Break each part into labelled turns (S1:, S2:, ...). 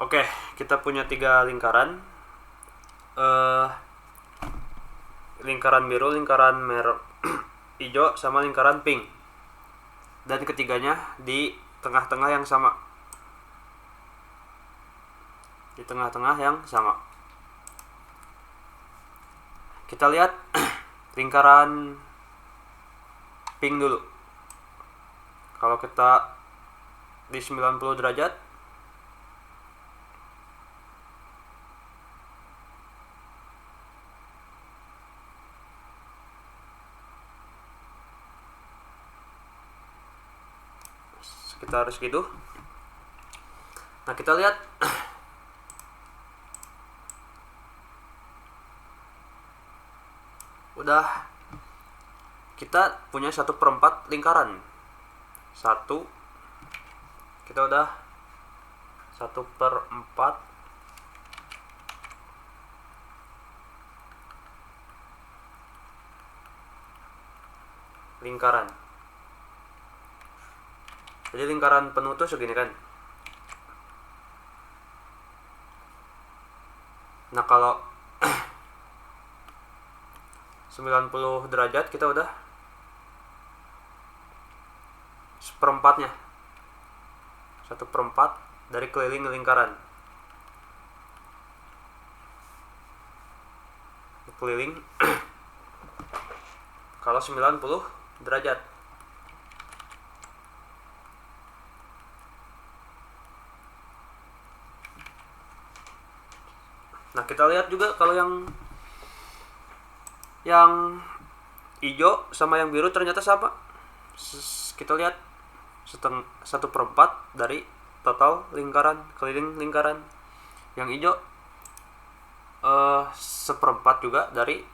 S1: Oke, kita punya 3 lingkaran. Lingkaran biru, lingkaran merah, hijau, sama lingkaran pink. Dan ketiganya di tengah-tengah yang sama. Di tengah-tengah yang sama. Kita lihat lingkaran pink dulu. Kalau kita di 90 derajat, sekitar segitu. Nah, kita lihat udah kita punya 1/4 lingkaran. Kita udah 1/4 lingkaran. Jadi lingkaran penuh tuh segini kan. Nah, kalau 90 derajat kita udah 1/4-nya. 1/4 dari keliling lingkaran. Keliling kalau 90 derajat. Nah, kita lihat juga kalau yang hijau sama yang biru ternyata sama. Kita lihat 1/4 dari total lingkaran, keliling lingkaran. Yang hijau 1/4 juga dari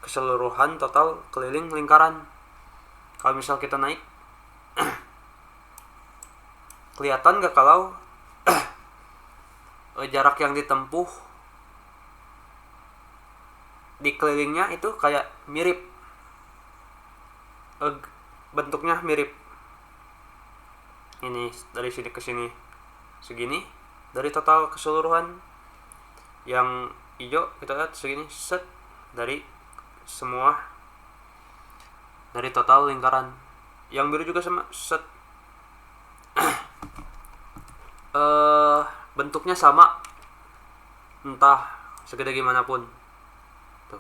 S1: keseluruhan total keliling lingkaran. Kalau misal kita naik, kelihatan gak kalau jarak yang ditempuh di kelilingnya itu kayak mirip, bentuknya mirip. Ini dari sini ke sini segini dari total keseluruhan. Yang hijau kita lihat segini set dari semua dari total lingkaran. Yang biru juga sama set. Bentuknya sama, entah segede gimana pun. Tuh.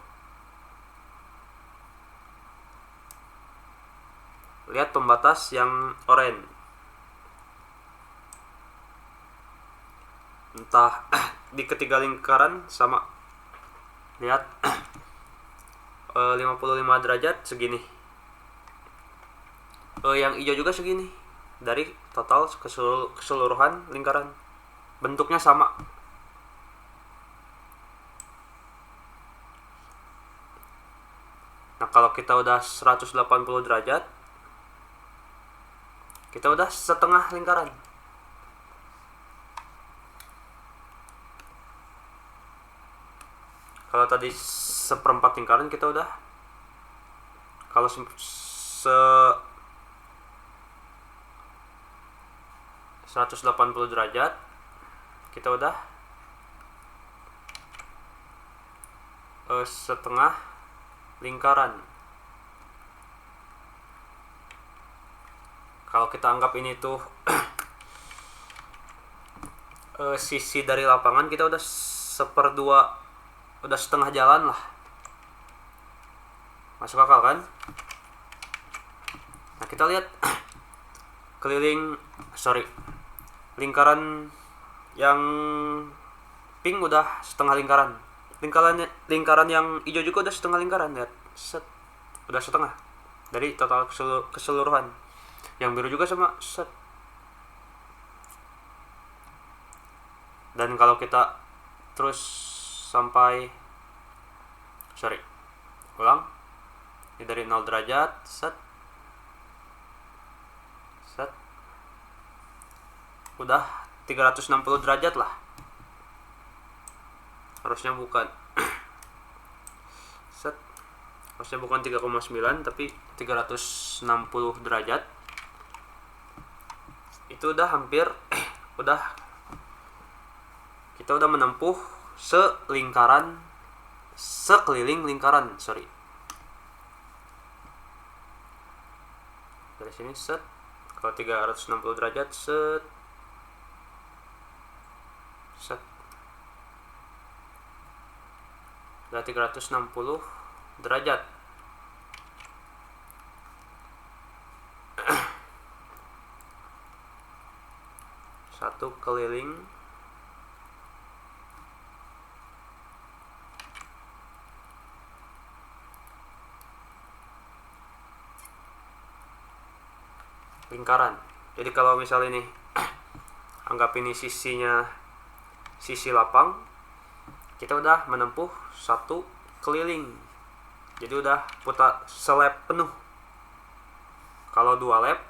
S1: Lihat pembatas yang oranye. Entah di ketiga lingkaran sama. Lihat 55 derajat segini. Yang hijau juga segini dari total keseluruhan lingkaran. Bentuknya sama. Nah, kalau kita udah 180 derajat, kita udah setengah lingkaran. Kalau tadi 1/4 lingkaran, kita udah, kalau 180 derajat, kita udah setengah lingkaran. Kalau kita anggap ini tuh sisi dari lapangan, kita udah 1/2, udah setengah jalan lah. Masuk akal kan? Nah, kita lihat lingkaran yang pink udah setengah lingkaran. Lingkaran yang hijau juga udah setengah lingkaran. Lihat, set, udah setengah dari total keseluruhan. Yang biru juga sama, set. Dan kalau kita terus sampai ulang, ini dari 0 derajat, set, udah 360 derajat lah. Harusnya bukan set, harusnya bukan 3,9 tapi 360 derajat. Itu udah hampir udah kita udah menempuh sekeliling lingkaran, dari sini set, kalau 360 derajat set udah 360 derajat. Satu keliling lingkaran. Jadi kalau misalnya ini anggap ini sisi lapang, kita udah menempuh satu keliling, jadi udah putar selap penuh. Kalau 2 lap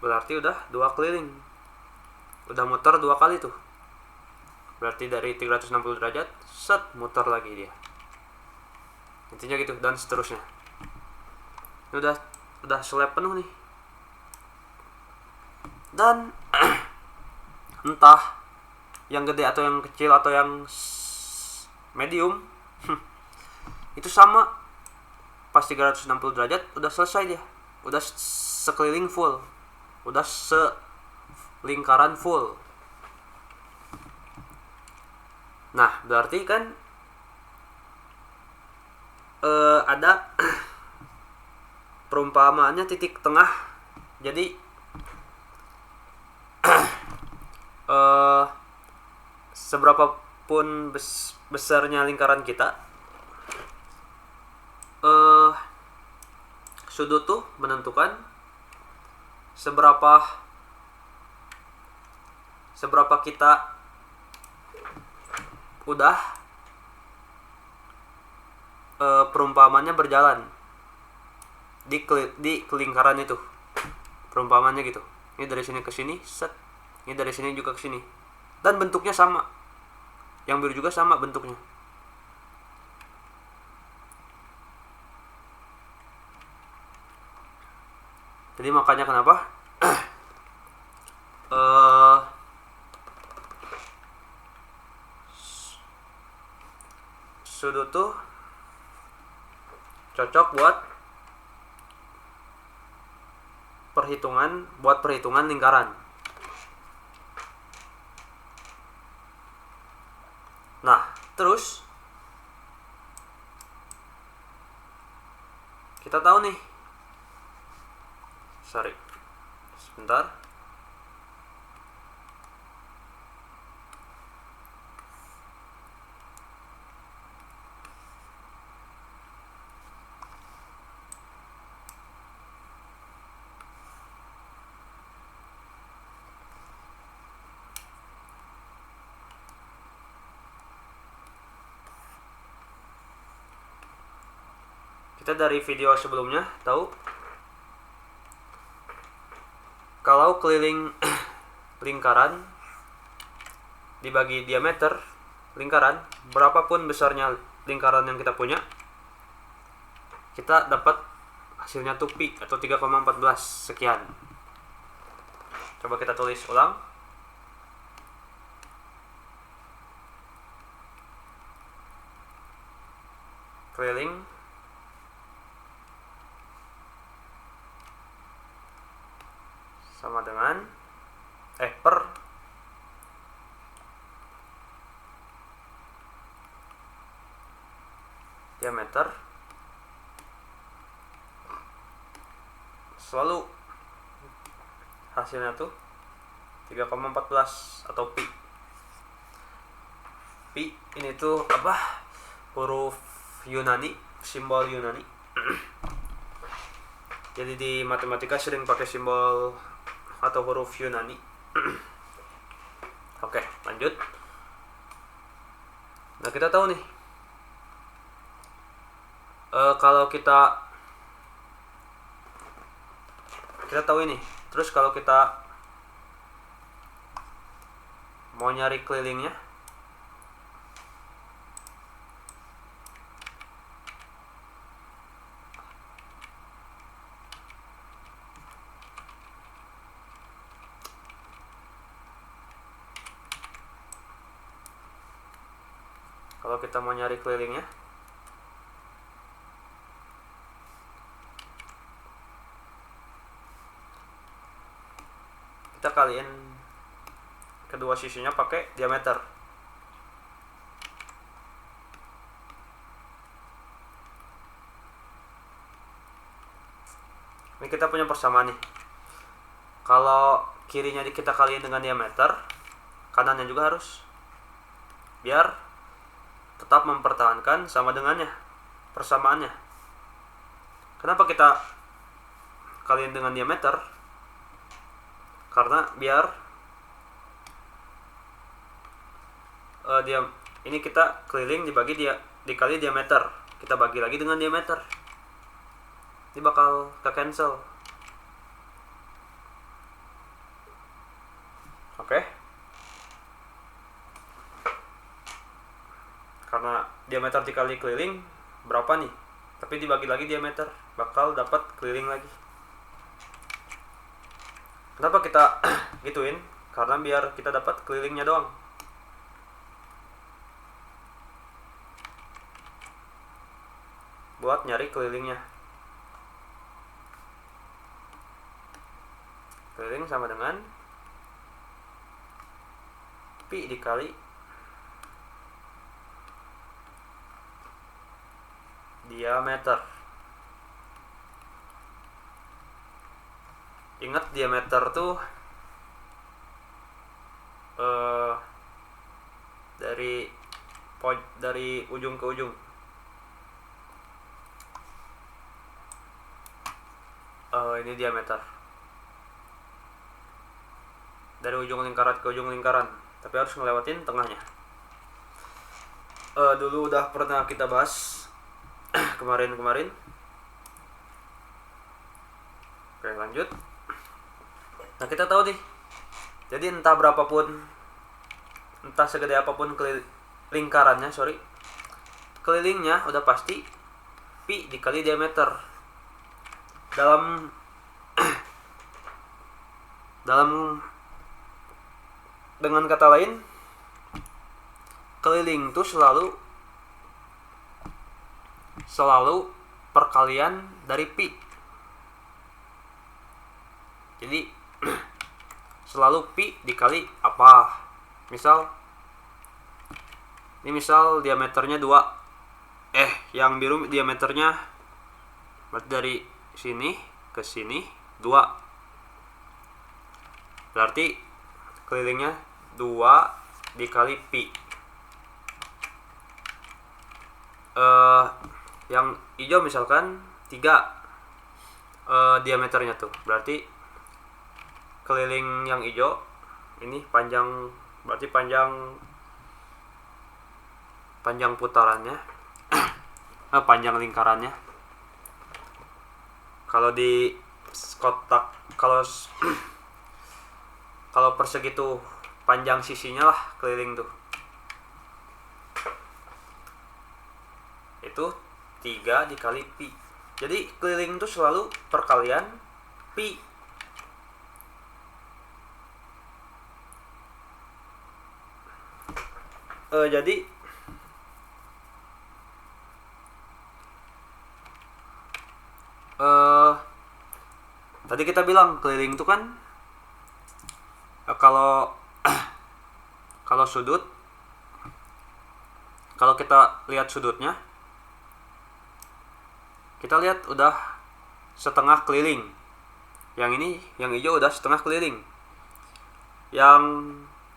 S1: berarti udah 2 keliling, udah muter 2 kali tuh, berarti dari 360 derajat set muter lagi dia, intinya gitu, dan seterusnya. Ini udah selap penuh nih, dan entah yang gede atau yang kecil atau yang medium itu sama, pas 360 derajat udah selesai dia, udah sekeliling full, udah selingkaran full. Nah berarti kan ada perumpamaannya titik tengah. Jadi seberapapun besarnya lingkaran kita, sudut tuh menentukan seberapa kita udah perumpamannya berjalan di lingkaran itu, perumpamannya gitu. Ini dari sini ke sini set, ini dari sini juga ke sini, dan bentuknya sama, yang biru juga sama bentuknya. Jadi makanya kenapa sudut tuh cocok buat perhitungan lingkaran. Nah terus kita tahu nih, sebentar. Kita dari video sebelumnya tahu kalau keliling lingkaran dibagi diameter lingkaran, berapapun besarnya lingkaran yang kita punya, kita dapat hasilnya tuh pi atau 3,14 sekian. Coba kita tulis ulang. Keliling sama dengan per diameter selalu hasilnya tuh 3,14 atau pi. Pi ini tuh apa? Huruf Yunani, simbol Yunani. Jadi di matematika sering pakai simbol atau huruf Yunani. Oke, lanjut. Nah kita tahu nih, kalau kita tahu ini. Terus kalau kita mau nyari kelilingnya, Kalau kita mau nyari kelilingnya, kita kaliin kedua sisinya pakai diameter. Ini kita punya persamaan nih. Kalau kirinya kita kaliin dengan diameter, kanannya juga harus, biar tetap mempertahankan sama dengannya persamaannya. Kenapa kita kaliin dengan diameter? Karena biar ini kita keliling dikali diameter, kita bagi lagi dengan diameter, ini bakal ke cancel. Oke. Karena diameter dikali keliling berapa nih, tapi dibagi lagi diameter, bakal dapat keliling lagi. Kenapa kita gituin? Karena biar kita dapat kelilingnya doang. Buat nyari kelilingnya. Keliling sama dengan pi dikali diameter. Ingat diameter tuh dari ujung ke ujung. Ini diameter dari ujung lingkaran ke ujung lingkaran, tapi harus ngelewatin tengahnya. Dulu udah pernah kita bahas kemarin. Oke, lanjut. Nah, kita tahu nih, jadi entah segede apapun lingkarannya, kelilingnya udah pasti pi dikali diameter. Dengan kata lain, keliling itu selalu perkalian dari pi. Jadi selalu pi dikali apa? Misal diameternya 2. Yang biru diameternya berarti dari sini ke sini 2. Berarti kelilingnya 2 dikali pi. Yang hijau misalkan 3 diameternya tuh. Berarti keliling yang hijau ini berarti panjang putarannya panjang lingkarannya. Kalau di kotak, kalau persegi tuh panjang sisinya lah keliling tuh, itu 3 dikali pi. Jadi keliling tuh selalu perkalian pi. Jadi tadi kita bilang keliling itu kan kalau sudut, kalau kita lihat sudutnya, kita lihat udah setengah keliling. Yang ini, yang hijau udah setengah keliling, yang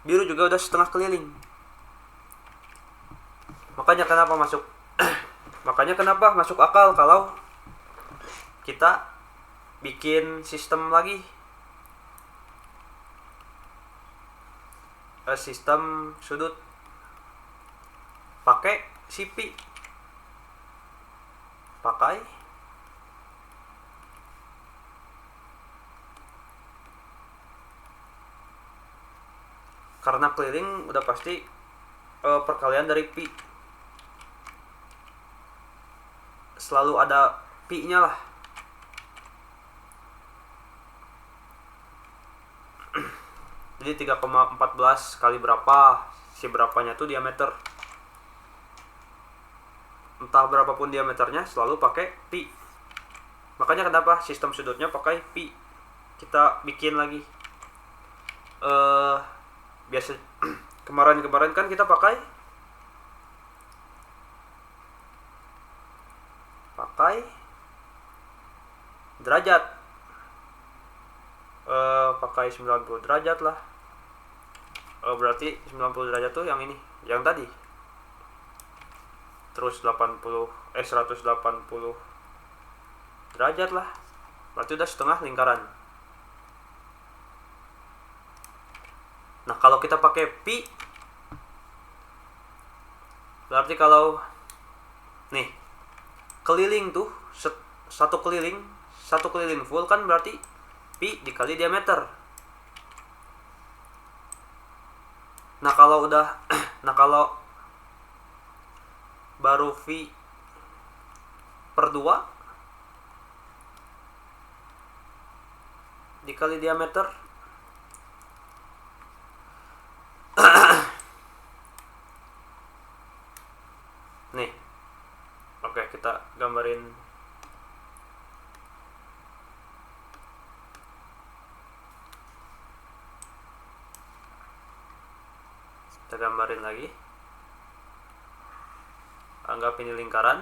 S1: biru juga udah setengah keliling. Makanya kenapa masuk akal kalau kita bikin sistem lagi, sistem sudut pakai CP, karena keliling udah pasti perkalian dari pi, selalu ada pi nya lah. Jadi 3,14 kali berapa, si berapanya tuh diameter. entah berapapun diameternya selalu pakai pi. Makanya kenapa sistem sudutnya pakai pi. Kita bikin lagi biasa kemarin kan kita pakai derajat, pakai 90 derajat lah. Berarti 90 derajat tuh yang ini, yang tadi. Terus 180 derajat lah. Berarti udah setengah lingkaran. Nah, kalau kita pakai pi, berarti kalau nih keliling tuh satu keliling full kan berarti pi dikali diameter. Nah, kalau baru V per 2 dikali diameter. Nih. Oke, kita gambarin. Kita gambarin lagi. Anggap ini lingkaran.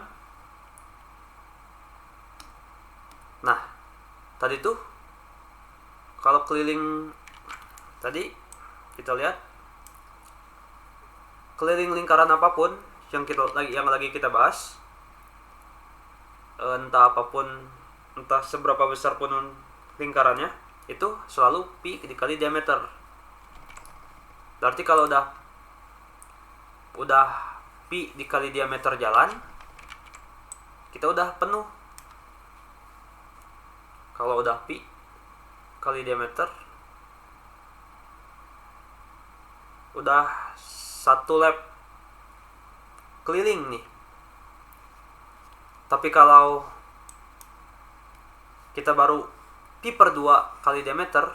S1: Nah, tadi tuh kalau keliling tadi kita lihat keliling lingkaran apapun yang lagi kita bahas, entah apapun, entah seberapa besar pun lingkarannya, itu selalu pi dikali diameter. Berarti kalau udah pi dikali diameter jalan, kita udah penuh. Kalau udah pi kali diameter, udah satu lap keliling nih. Tapi kalau kita baru pi per 2 kali diameter,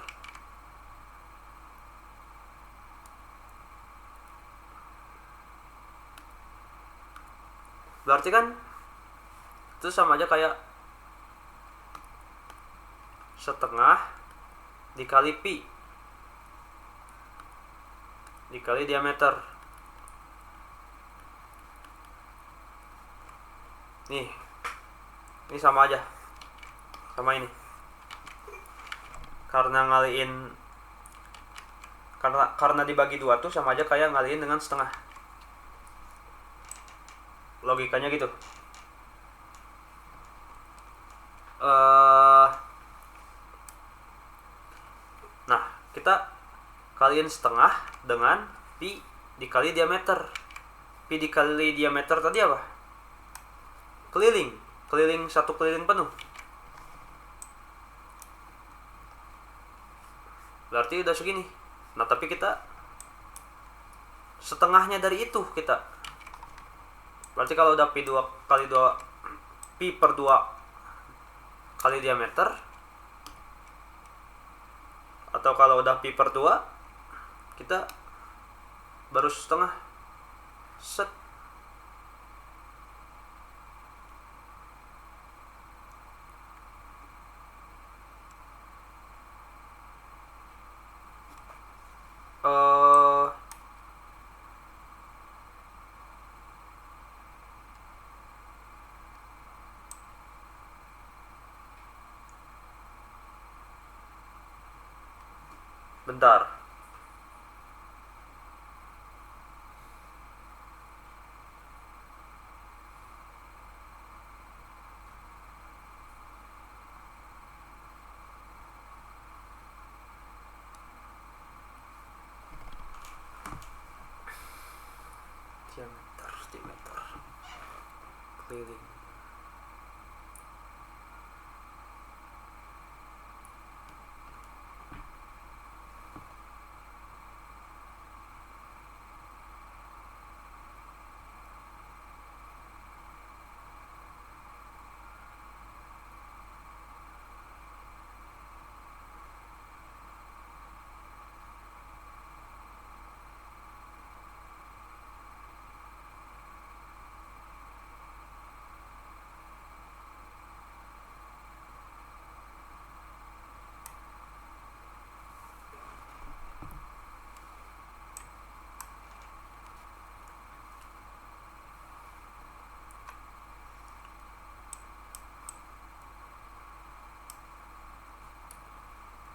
S1: berarti kan itu sama aja kayak setengah dikali pi dikali diameter. Nih, ini sama aja sama ini. Karena dibagi 2 tuh sama aja kayak ngaliin dengan setengah. Logikanya gitu. Nah, kita kaliin setengah dengan pi dikali diameter. Pi dikali diameter tadi apa? Keliling satu keliling penuh. Berarti udah segini. Nah, tapi kita setengahnya dari itu kita. Berarti kalau udah pi 2 kali 2 pi per 2 kali diameter, atau kalau udah pi per 2 kita baru setengah. Set. Bentar. Diameter keliling.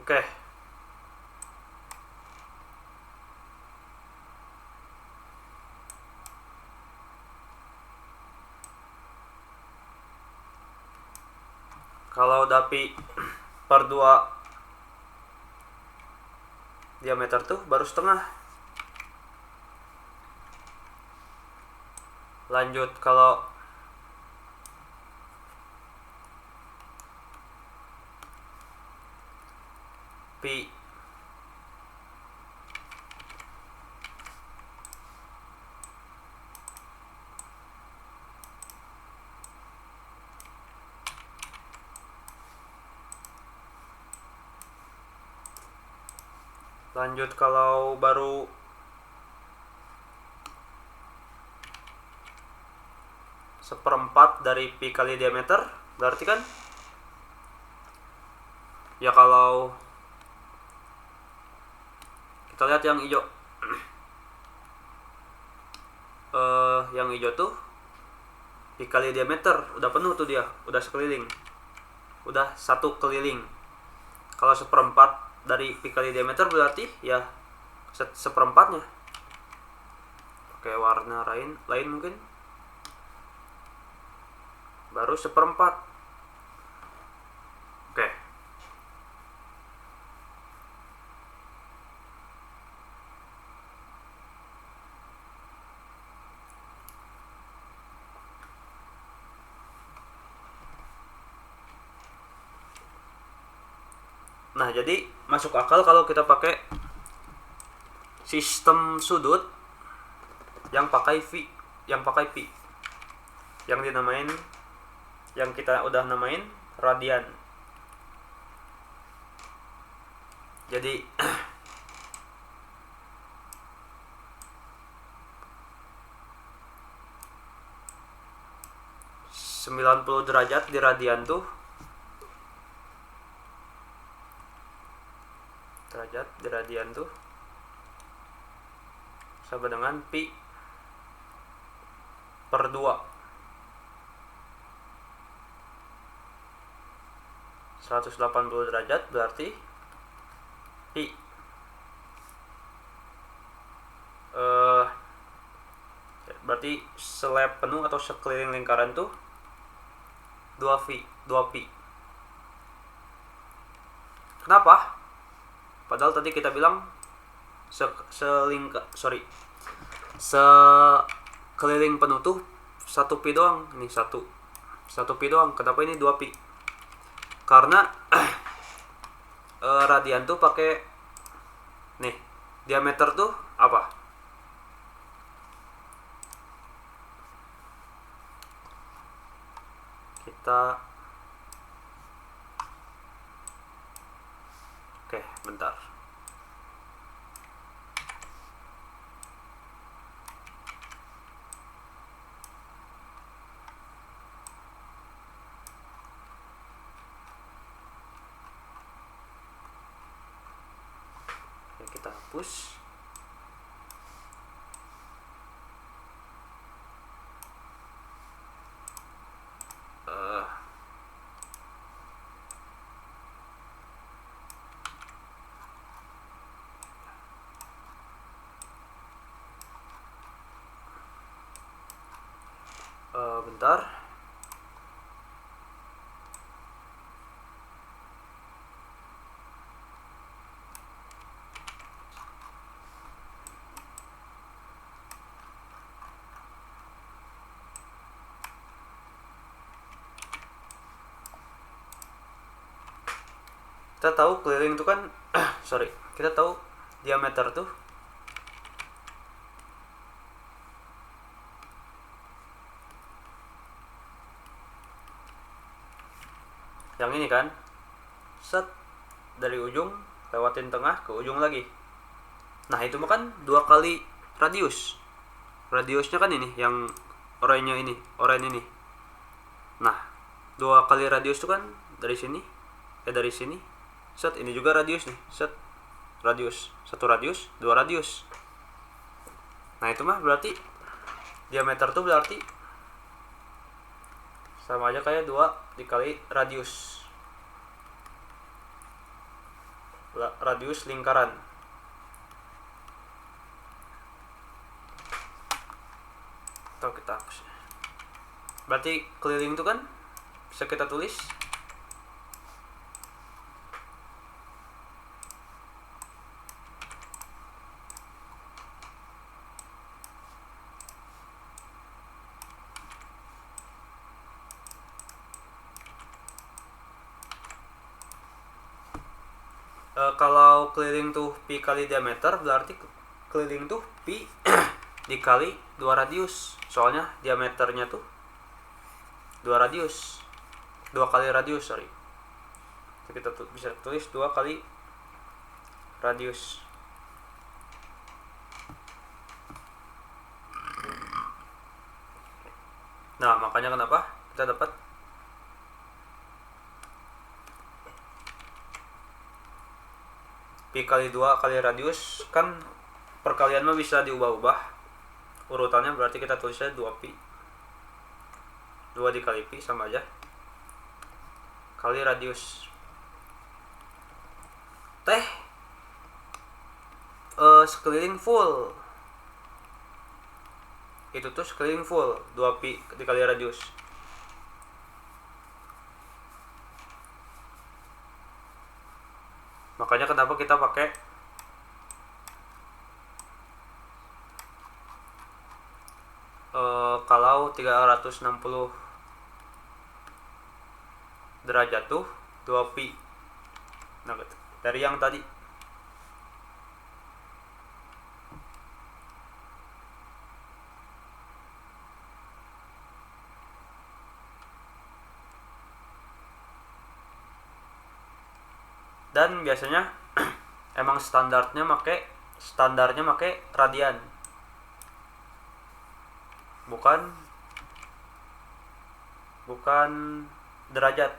S1: Oke. Kalau udah pi per 2 diameter tuh baru setengah. Lanjut kalau pi lanjut kalau baru seperempat dari pi kali diameter, berarti kan ya kalau kita lihat yang hijau yang hijau tuh pi kali diameter udah penuh tuh, dia udah sekeliling, udah 1 keliling. Kalau seperempat dari pi kali diameter berarti ya seperempatnya. Pakai warna lain mungkin, baru seperempat. Oke. Nah, jadi masuk akal kalau kita pakai sistem sudut yang pakai pi, yang dinamain, yang kita udah namain radian. Jadi 90 derajat di radian tuh sama dengan pi per 2. 180 derajat berarti pi berarti selab penuh atau sekeliling lingkaran tuh 2 pi. Kenapa? Padahal tadi kita bilang sekeliling penuh tuh 1 pi doang. Ini 1 pi doang. Kenapa ini 2 pi? Karena radian tuh pakai nih, diameter tuh apa? Oke, bentar. Oke, kita hapus. Bentar. Kita tahu keliling itu kan kita tahu diameter tuh yang ini kan, set dari ujung lewatin tengah ke ujung lagi. Nah, itu mah kan 2 kali radiusnya kan ini yang oranye ini. Nah, 2 kali radius itu kan dari sini set, ini juga radius nih, set, radius, 1 radius, 2 radius. Nah, itu mah berarti diameter tuh berarti sama aja kayak 2 dikali radius. radius lingkaran. Atau kita hapus. Berarti keliling itu kan bisa kita tulis kalau keliling tuh pi kali diameter, berarti keliling tuh pi dikali 2 radius. Soalnya diameternya tuh 2 radius. 2 kali radius, sorry. Kita bisa tulis 2 kali radius. Nah, makanya kenapa kita dapat pi kali 2 kali radius. Kan perkalian mah bisa diubah-ubah urutannya, berarti kita tulisnya 2 pi. 2 dikali pi sama aja kali radius. Teh sekeliling full. Itu tuh sekeliling full 2 pi dikali radius. Makanya kenapa kita pakai kalau 360 derajat tuh 2 pi. Nah, dari yang tadi. Dan biasanya emang standarnya make radian, bukan derajat.